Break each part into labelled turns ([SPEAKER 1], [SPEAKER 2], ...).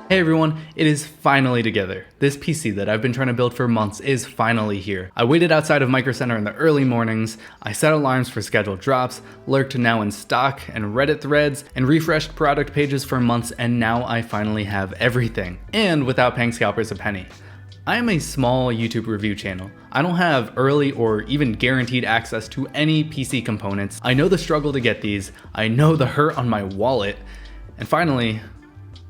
[SPEAKER 1] Hey everyone, it is finally together. This PC that I've been trying to build for months is finally here. I waited outside of Micro Center in the early mornings, I set alarms for scheduled drops, lurked now in stock and Reddit threads, and refreshed product pages for months, and now I finally have everything. And without paying scalpers a penny. I am a small YouTube review channel. I don't have early or even guaranteed access to any PC components. I know the struggle to get these, I know the hurt on my wallet, and finally,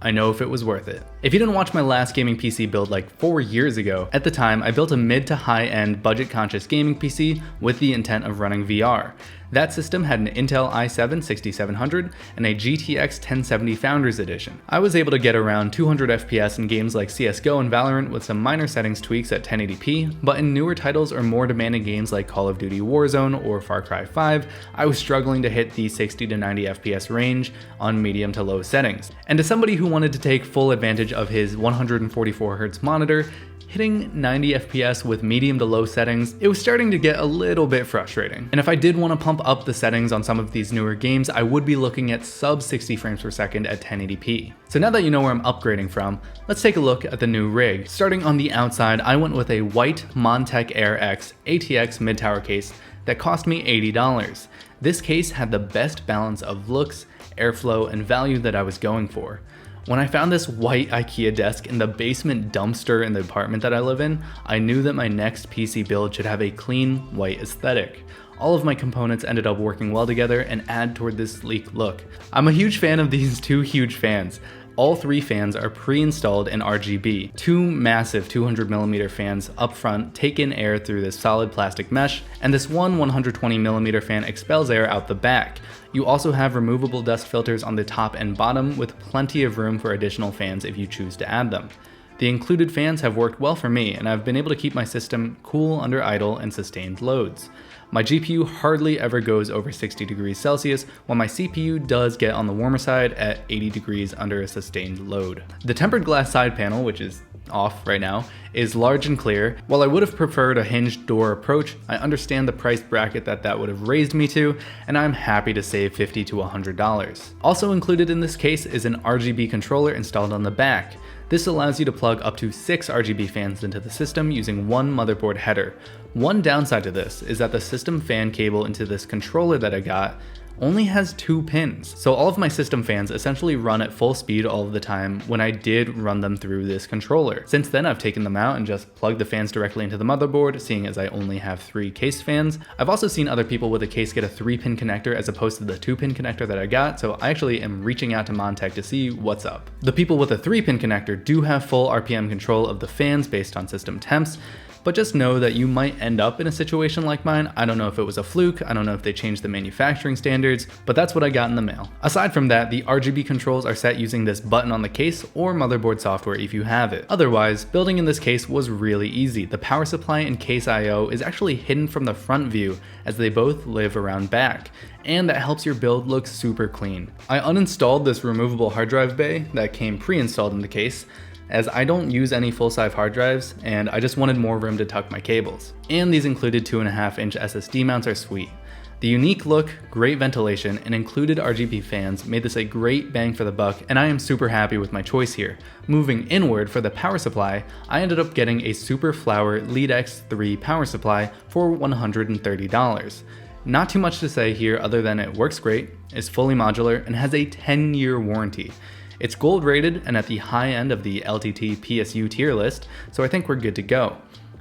[SPEAKER 1] I know if it was worth it. If you didn't watch my last gaming PC build like 4 years ago, at the time I built a mid to high end budget conscious gaming PC with the intent of running VR. That system had an Intel i7-6700 and a GTX 1070 Founders Edition. I was able to get around 200 FPS in games like CSGO and Valorant with some minor settings tweaks at 1080p, but in newer titles or more demanding games like Call of Duty Warzone or Far Cry 5, I was struggling to hit the 60 to 90 FPS range on medium to low settings. And as somebody who wanted to take full advantage of his 144Hz monitor, hitting 90 FPS with medium to low settings, it was starting to get a little bit frustrating. And if I did want to pump up the settings on some of these newer games, I would be looking at sub 60 frames per second at 1080p. So now that you know where I'm upgrading from, let's take a look at the new rig. Starting on the outside, I went with a white Montech Air X ATX mid-tower case that cost me $80. This case had the best balance of looks, airflow, and value that I was going for. When I found this white IKEA desk in the basement dumpster in the apartment that I live in, I knew that my next PC build should have a clean, white aesthetic. All of my components ended up working well together and add toward this sleek look. I'm a huge fan of these two huge fans. All three fans are pre-installed in RGB. Two massive 200mm fans up front take in air through this solid plastic mesh, and this one 120mm fan expels air out the back. You also have removable dust filters on the top and bottom with plenty of room for additional fans if you choose to add them. The included fans have worked well for me, and I've been able to keep my system cool under idle and sustained loads. My GPU hardly ever goes over 60 degrees Celsius, while my CPU does get on the warmer side at 80 degrees under a sustained load. The tempered glass side panel, which is off right now, is large and clear. While I would have preferred a hinged door approach, I understand the price bracket that would have raised me to, and I'm happy to save $50 to $100. Also included in this case is an RGB controller installed on the back. This allows you to plug up to 6 RGB fans into the system using one motherboard header. One downside to this is that the system fan cable into this controller that I got only has 2 pins. So all of my system fans essentially run at full speed all of the time when I did run them through this controller. Since then I've taken them out and just plugged the fans directly into the motherboard, seeing as I only have 3 case fans. I've also seen other people with a case get a 3-pin connector as opposed to the 2-pin connector that I got, so I actually am reaching out to Montech to see what's up. The people with a 3-pin connector do have full RPM control of the fans based on system temps, but just know that you might end up in a situation like mine. I don't know if it was a fluke, I don't know if they changed the manufacturing standards, but that's what I got in the mail. Aside from that, the RGB controls are set using this button on the case or motherboard software if you have it. Otherwise, building in this case was really easy. The power supply and case I/O is actually hidden from the front view as they both live around back, and that helps your build look super clean. I uninstalled this removable hard drive bay that came pre-installed in the case, as I don't use any full-size hard drives and I just wanted more room to tuck my cables. And these included 2.5-inch SSD mounts are sweet. The unique look, great ventilation, and included RGB fans made this a great bang for the buck, and I am super happy with my choice here. Moving inward for the power supply, I ended up getting a SuperFlower LeadX3 power supply for $130. Not too much to say here other than it works great, is fully modular, and has a 10-year warranty. It's gold rated and at the high end of the LTT PSU tier list, so I think we're good to go.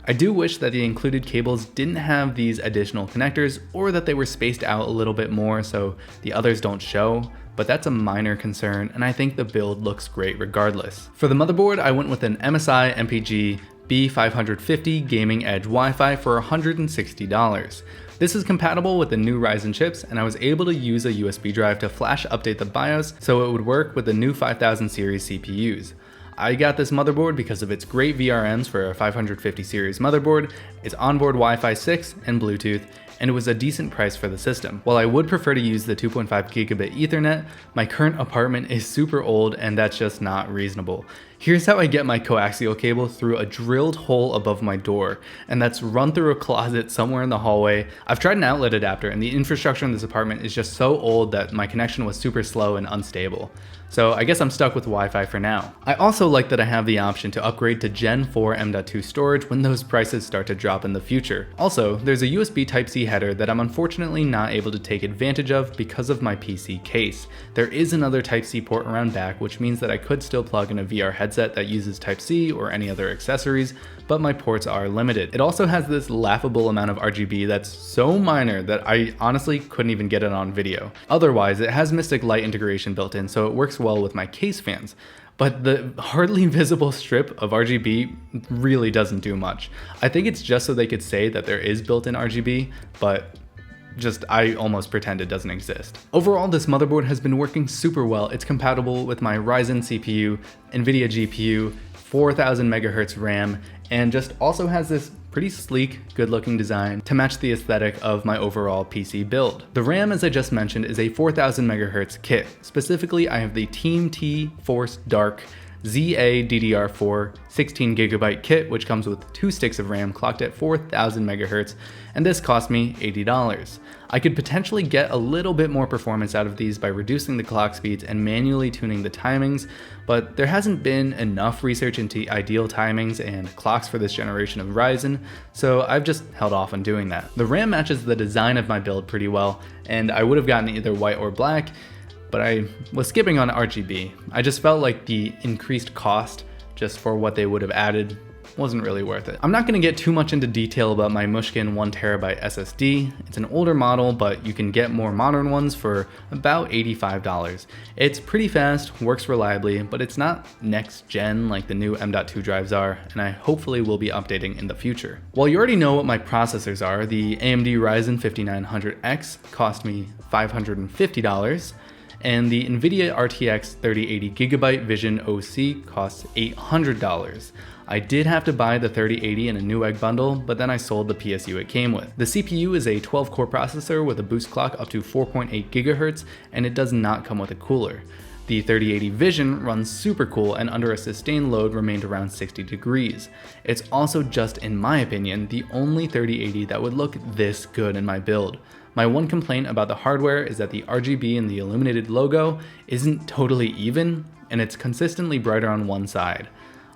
[SPEAKER 1] I do wish that the included cables didn't have these additional connectors, or that they were spaced out a little bit more so the others don't show, but that's a minor concern, and I think the build looks great regardless. For the motherboard, I went with an MSI MPG B550 Gaming Edge Wi-Fi for $160. This is compatible with the new Ryzen chips, and I was able to use a USB drive to flash update the BIOS so it would work with the new 5000 series CPUs. I got this motherboard because of its great VRMs for a 550 series motherboard, its onboard Wi-Fi 6 and Bluetooth, and it was a decent price for the system. While I would prefer to use the 2.5 gigabit Ethernet, my current apartment is super old and that's just not reasonable. Here's how I get my coaxial cable through a drilled hole above my door, and that's run through a closet somewhere in the hallway. I've tried an outlet adapter, and the infrastructure in this apartment is just so old that my connection was super slow and unstable. So I guess I'm stuck with Wi-Fi for now. I also like that I have the option to upgrade to Gen 4 M.2 storage when those prices start to drop in the future. Also, there's a USB Type-C header that I'm unfortunately not able to take advantage of because of my PC case. There is another Type-C port around back, which means that I could still plug in a VR headset that uses Type-C or any other accessories, but my ports are limited. It also has this laughable amount of RGB that's so minor that I honestly couldn't even get it on video. Otherwise, it has Mystic Light integration built in, so it works well with my case fans. But the hardly visible strip of RGB really doesn't do much. I think it's just so they could say that there is built-in RGB, but I almost pretend it doesn't exist. Overall, this motherboard has been working super well. It's compatible with my Ryzen CPU, Nvidia GPU, 4000 megahertz RAM, and just also has this pretty sleek, good looking design to match the aesthetic of my overall PC build. The RAM, as I just mentioned, is a 4000 megahertz kit. Specifically, I have the Team T Force Dark ZA DDR4 16GB kit, which comes with 2 sticks of RAM clocked at 4000 megahertz, and this cost me $80. I could potentially get a little bit more performance out of these by reducing the clock speeds and manually tuning the timings, but there hasn't been enough research into ideal timings and clocks for this generation of Ryzen, so I've just held off on doing that. The RAM matches the design of my build pretty well, and I would have gotten either white or black, but I was skipping on RGB. I just felt like the increased cost just for what they would have added wasn't really worth it. I'm not going to get too much into detail about my Mushkin 1TB SSD. It's an older model, but you can get more modern ones for about $85. It's pretty fast, works reliably, but it's not next gen like the new M.2 drives are, and I hopefully will be updating in the future. Well, you already know what my processors are. The AMD Ryzen 5900X cost me $550. And the Nvidia RTX 3080GB Vision OC costs $800. I did have to buy the 3080 in a Newegg bundle, but then I sold the PSU it came with. The CPU is a 12-core processor with a boost clock up to 4.8 GHz, and it does not come with a cooler. The 3080 Vision runs super cool and under a sustained load remained around 60 degrees. It's also just, in my opinion, the only 3080 that would look this good in my build. My one complaint about the hardware is that the RGB in the illuminated logo isn't totally even, and it's consistently brighter on one side.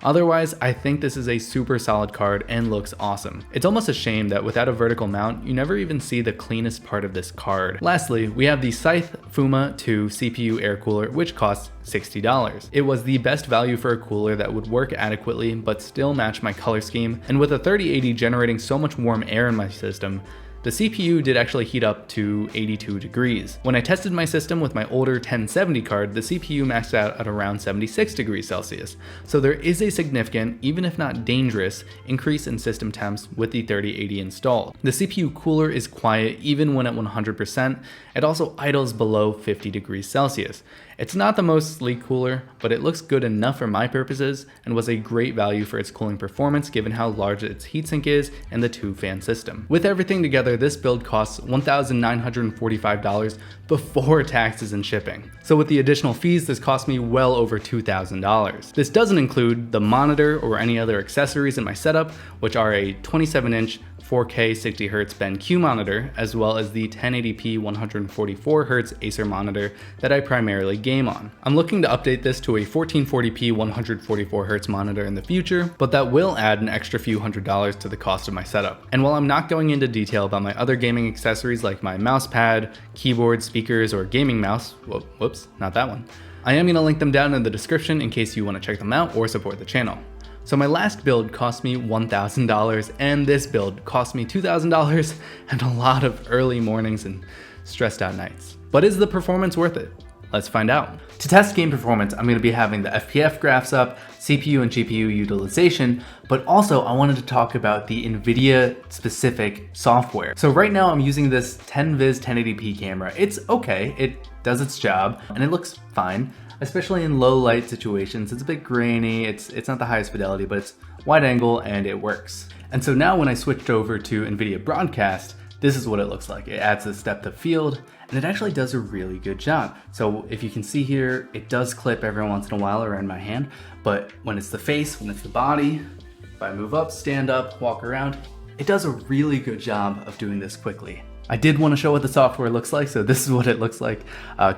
[SPEAKER 1] Otherwise, I think this is a super solid card and looks awesome. It's almost a shame that without a vertical mount, you never even see the cleanest part of this card. Lastly, we have the Scythe Fuma 2 CPU air cooler, which costs $60. It was the best value for a cooler that would work adequately but still match my color scheme, and with a 3080 generating so much warm air in my system, the CPU did actually heat up to 82 degrees. When I tested my system with my older 1070 card, the CPU maxed out at around 76 degrees Celsius. So there is a significant, even if not dangerous, increase in system temps with the 3080 installed. The CPU cooler is quiet even when at 100%. It also idles below 50 degrees Celsius. It's not the most sleek cooler, but it looks good enough for my purposes and was a great value for its cooling performance given how large its heatsink is and the 2-fan system. With everything together, this build costs $1,945 before taxes and shipping. So with the additional fees, this cost me well over $2,000. This doesn't include the monitor or any other accessories in my setup, which are a 27-inch 4K 60Hz BenQ monitor, as well as the 1080p 144Hz Acer monitor that I primarily game on. I'm looking to update this to a 1440p 144Hz monitor in the future, but that will add an extra few $100s to the cost of my setup. And while I'm not going into detail about my other gaming accessories like my mouse pad, keyboard, speakers, or gaming mouse, whoops, not that one, I am going to link them down in the description in case you want to check them out or support the channel. So my last build cost me $1,000 and this build cost me $2,000 and a lot of early mornings and stressed out nights. But is the performance worth it? Let's find out. To test game performance, I'm going to be having the FPF graphs up, CPU and GPU utilization, but also I wanted to talk about the Nvidia specific software. So right now I'm using this 10vis 1080p camera. It's okay, it does its job and it looks fine. Especially in low light situations. It's a bit grainy, it's not the highest fidelity, but it's wide angle and it works. And so now when I switched over to Nvidia Broadcast, this is what it looks like. It adds this depth of field, and it actually does a really good job. So if you can see here, it does clip every once in a while around my hand, but when it's the face, when it's the body, if I move up, stand up, walk around, it does a really good job of doing this quickly. I did want to show what the software looks like, so this is what it looks like.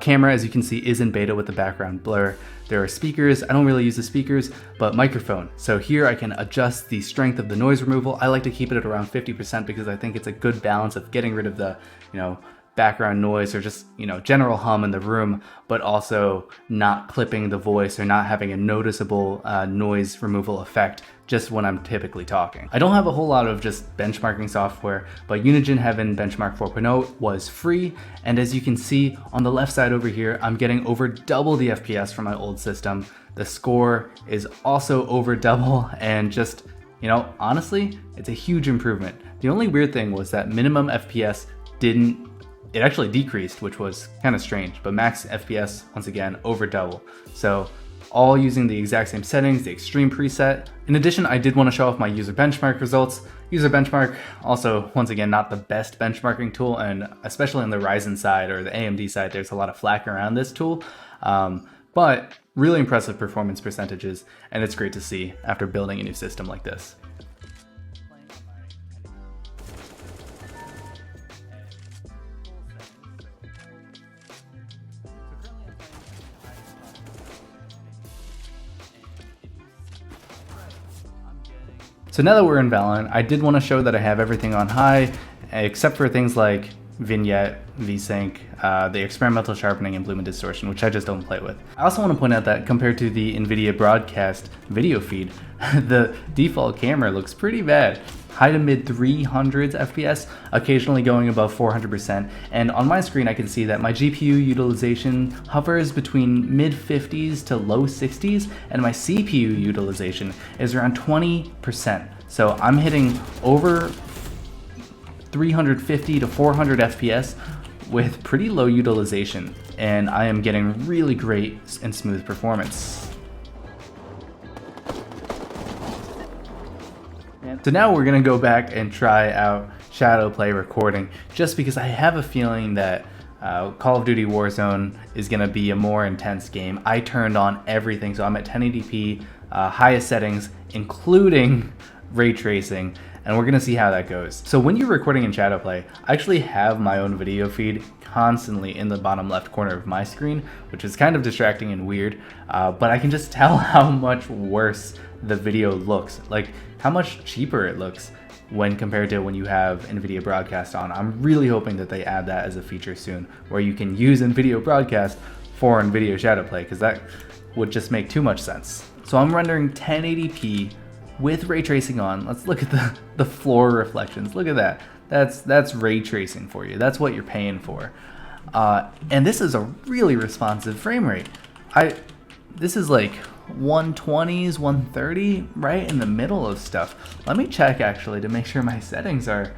[SPEAKER 1] Camera, as you can see, is in beta with the background blur. There are speakers. I don't really use the speakers, but microphone. So here I can adjust the strength of the noise removal. I like to keep it at around 50% because I think it's a good balance of getting rid of the, background noise or just, general hum in the room, but also not clipping the voice or not having a noticeable noise removal effect just when I'm typically talking. I don't have a whole lot of just benchmarking software, but Unigine Heaven Benchmark 4.0 was free, and as you can see on the left side over here, I'm getting over double the FPS from my old system. The score is also over double, and just, honestly, it's a huge improvement. The only weird thing was that minimum FPS it actually decreased, which was kind of strange, but max FPS, once again, over double. So all using the exact same settings, the extreme preset. In addition, I did want to show off my user benchmark results. User benchmark, also, once again, not the best benchmarking tool, and especially on the Ryzen side or the AMD side, there's a lot of flack around this tool. But really impressive performance percentages, and it's great to see after building a new system like this. So now that we're in Valorant, I did want to show that I have everything on high, except for things like vignette, VSync, the experimental sharpening, and bloom and distortion, which I just don't play with. I also want to point out that compared to the Nvidia broadcast video feed, the default camera looks pretty bad. High to mid 300s FPS, occasionally going above 400%, and on my screen I can see that my GPU utilization hovers between mid 50s to low 60s, and my CPU utilization is around 20%. So I'm hitting over 350 to 400 FPS with pretty low utilization, and I am getting really great and smooth performance. So now we're gonna go back and try out shadow play recording, just because I have a feeling that Call of Duty Warzone is gonna be a more intense game. I turned on everything, so I'm at 1080p, highest settings, including ray tracing, and we're gonna see how that goes. So when you're recording in shadow play, I actually have my own video feed constantly in the bottom left corner of my screen, which is kind of distracting and weird, but I can just tell how much worse the video looks, like how much cheaper it looks when compared to when you have NVIDIA Broadcast on. I'm really hoping that they add that as a feature soon, where you can use NVIDIA Broadcast for NVIDIA Shadow Play, because that would just make too much sense. So I'm rendering 1080p with ray tracing on. Let's look at the floor reflections. Look at that. That's ray tracing for you. That's what you're paying for. And this is a really responsive frame rate. This is like 120s, 130, right in the middle of stuff. Let me check actually to make sure my settings are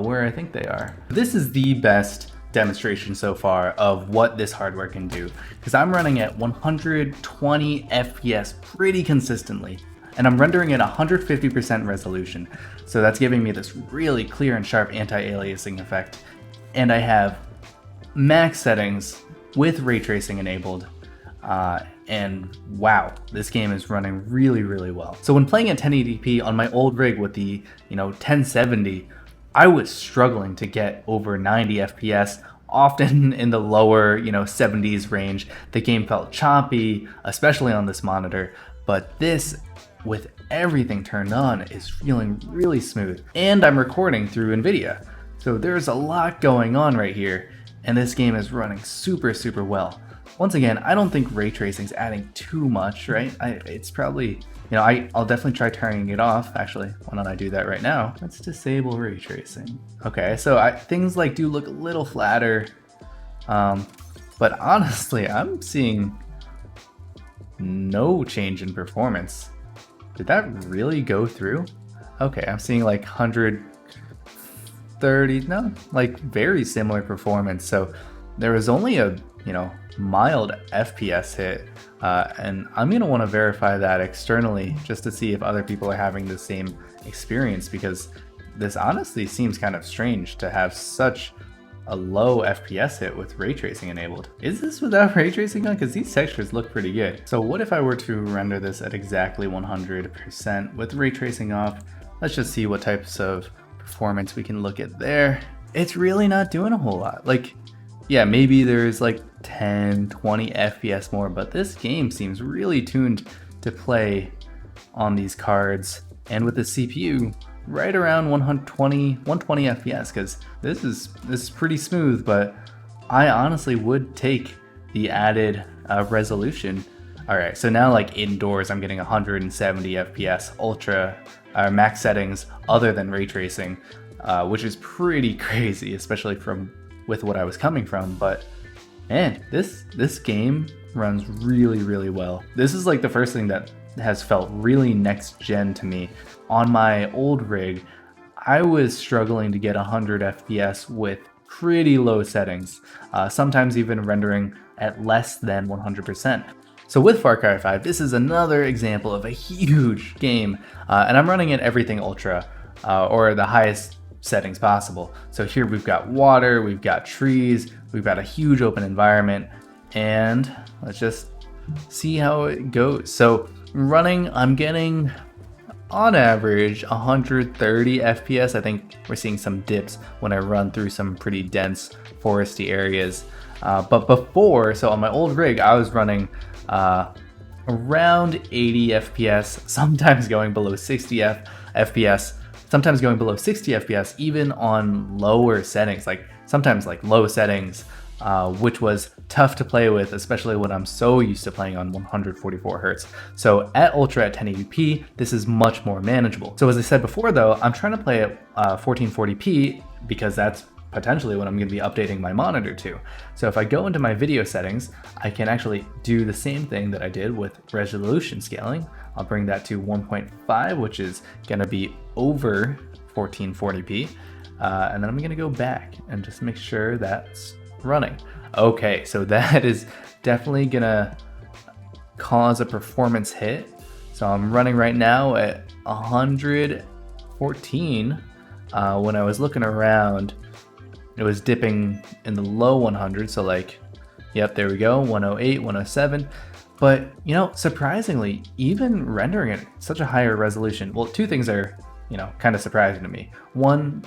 [SPEAKER 1] where I think they are. This is the best demonstration so far of what this hardware can do, because I'm running at 120 FPS pretty consistently, and I'm rendering at 150% resolution. So that's giving me this really clear and sharp anti-aliasing effect. And I have max settings with ray tracing enabled. And wow, this game is running really, really well. So when playing at 1080p on my old rig with the 1070, I was struggling to get over 90 FPS, often in the lower 70s range. The game felt choppy, especially on this monitor, but this, with everything turned on, is feeling really smooth. And I'm recording through Nvidia, so there's a lot going on right here, and this game is running super, super well. Once again, I don't think ray tracing's adding too much, right? It's probably, I'll definitely try turning it off. Actually, why don't I do that right now? Let's disable ray tracing. Okay, so things do look a little flatter, but honestly, I'm seeing no change in performance. Did that really go through? Okay, I'm seeing 130, no, very similar performance. So there was only a, mild FPS hit, and I'm gonna want to verify that externally just to see if other people are having the same experience, because this honestly seems kind of strange to have such a low FPS hit with ray tracing enabled. Is this without ray tracing on? Because these textures look pretty good. So what if I were to render this at exactly 100% with ray tracing off? Let's just see what types of performance we can look at there. It's really not doing a whole lot. Like, yeah, maybe there's like 10, 20 FPS more, but this game seems really tuned to play on these cards and with the CPU right around 120 FPS, because this is pretty smooth. But I honestly would take the added resolution. All right, so now like indoors, I'm getting 170 FPS, ultra max settings other than ray tracing, which is pretty crazy, especially with what I was coming from. But man, this game runs really well. This is like the first thing that has felt really next gen to me. On my old rig, I was struggling to get 100 FPS with pretty low settings, sometimes even rendering at less than 100%. So with Far Cry 5, this is another example of a huge game, and I'm running at everything ultra, or the highest settings possible. So here we've got water, we've got trees, we've got a huge open environment, and let's just see how it goes. So running, I'm getting on average 130 FPS. I think we're seeing some dips when I run through some pretty dense foresty areas. But before, so on my old rig, I was running around 80 FPS, sometimes going below 60 FPS, sometimes going below 60 FPS, even on lower settings, like sometimes like low settings, which was tough to play with, especially when I'm so used to playing on 144 Hertz. So at Ultra at 1080p, this is much more manageable. So as I said before though, I'm trying to play at 1440p because that's potentially what I'm going to be updating my monitor to. So if I go into my video settings, I can actually do the same thing that I did with resolution scaling. I'll bring that to 1.5, which is going to be over 1440p. And then I'm going to go back and just make sure that's running. Okay, so that is definitely gonna cause a performance hit. So I'm running right now at 114. When I was looking around, it was dipping in the low 100. So like, yep, there we go, 108, 107. But you know, surprisingly, even rendering at such a higher resolution, well, two things are, you know, kind of surprising to me. One,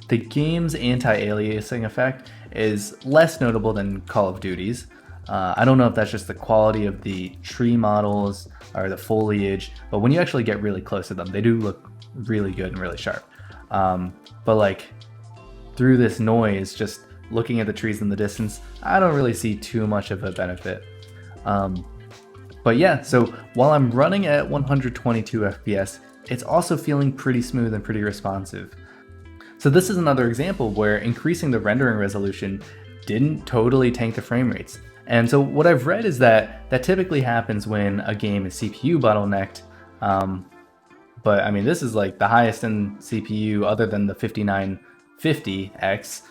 [SPEAKER 1] the game's anti-aliasing effect is less notable than Call of Duty's. I don't know if that's just the quality of the tree models or the foliage, but when you actually get really close to them, they do look really good and really sharp. But like through this noise, just looking at the trees in the distance, I don't really see too much of a benefit. But yeah, so while I'm running at 122 FPS, it's also feeling pretty smooth and pretty responsive. So this is another example where increasing the rendering resolution didn't totally tank the frame rates. And so what I've read is that typically happens when a game is CPU bottlenecked. But I mean, this is like the highest in CPU other than the 5950X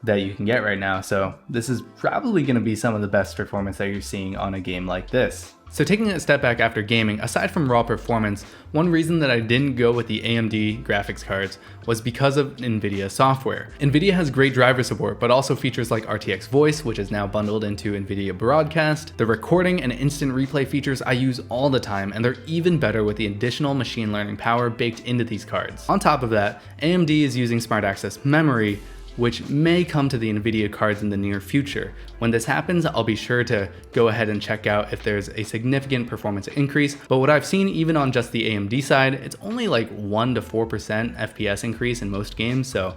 [SPEAKER 1] that you can get right now. So this is probably going to be some of the best performance that you're seeing on a game like this. So taking a step back after gaming, aside from raw performance, one reason that I didn't go with the AMD graphics cards was because of Nvidia software. Nvidia has great driver support, but also features like RTX Voice, which is now bundled into Nvidia Broadcast. The recording and instant replay features I use all the time, and they're even better with the additional machine learning power baked into these cards. On top of that, AMD is using Smart Access memory, which may come to the Nvidia cards in the near future. When this happens, I'll be sure to go ahead and check out if there's a significant performance increase, but what I've seen even on just the AMD side, it's only like 1 to 4% FPS increase in most games, so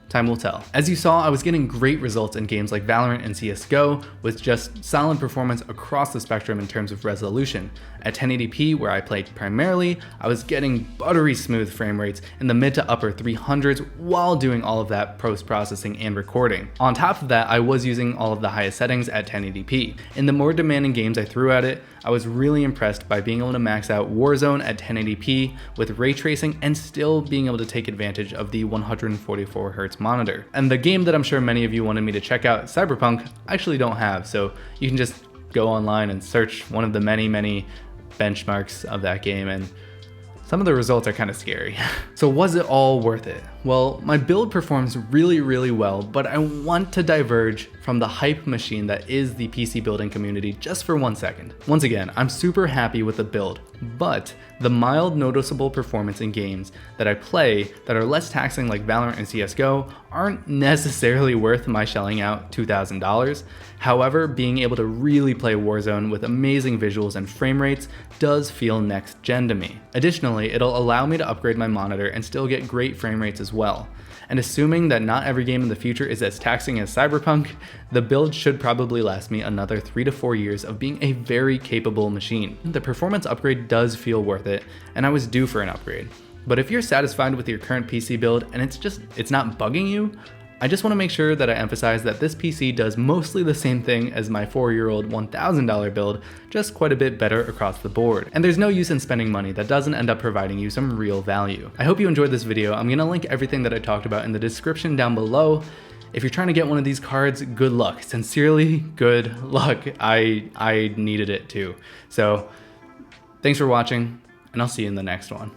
[SPEAKER 1] time will tell. As you saw, I was getting great results in games like Valorant and CSGO with just solid performance across the spectrum in terms of resolution. At 1080p, where I played primarily, I was getting buttery smooth frame rates in the mid to upper 300s while doing all of that post-processing and recording. On top of that, I was using all of the highest settings at 1080p. In the more demanding games I threw at it, I was really impressed by being able to max out Warzone at 1080p with ray tracing and still being able to take advantage of the 144 Hz monitor. And the game that I'm sure many of you wanted me to check out, Cyberpunk, I actually don't have, so you can just go online and search one of the many benchmarks of that game, and some of the results are kind of scary. So was it all worth it? Well, my build performs really well, but I want to diverge from the hype machine that is the PC building community just for 1 second. Once again, I'm super happy with the build, but the mild noticeable performance in games that I play that are less taxing like Valorant and CSGO aren't necessarily worth my shelling out $2,000. However, being able to really play Warzone with amazing visuals and frame rates does feel next gen to me. Additionally, it'll allow me to upgrade my monitor and still get great frame rates as well. And assuming that not every game in the future is as taxing as Cyberpunk, the build should probably last me another 3 to 4 years of being a very capable machine. The performance upgrade does feel worth it, and I was due for an upgrade. But if you're satisfied with your current PC build and it's not bugging you, I just want to make sure that I emphasize that this PC does mostly the same thing as my 4-year-old $1,000 build, just quite a bit better across the board. And there's no use in spending money that doesn't end up providing you some real value. I hope you enjoyed this video. I'm going to link everything that I talked about in the description down below. If you're trying to get one of these cards, good luck. Sincerely, good luck. I needed it too. So thanks for watching, and I'll see you in the next one.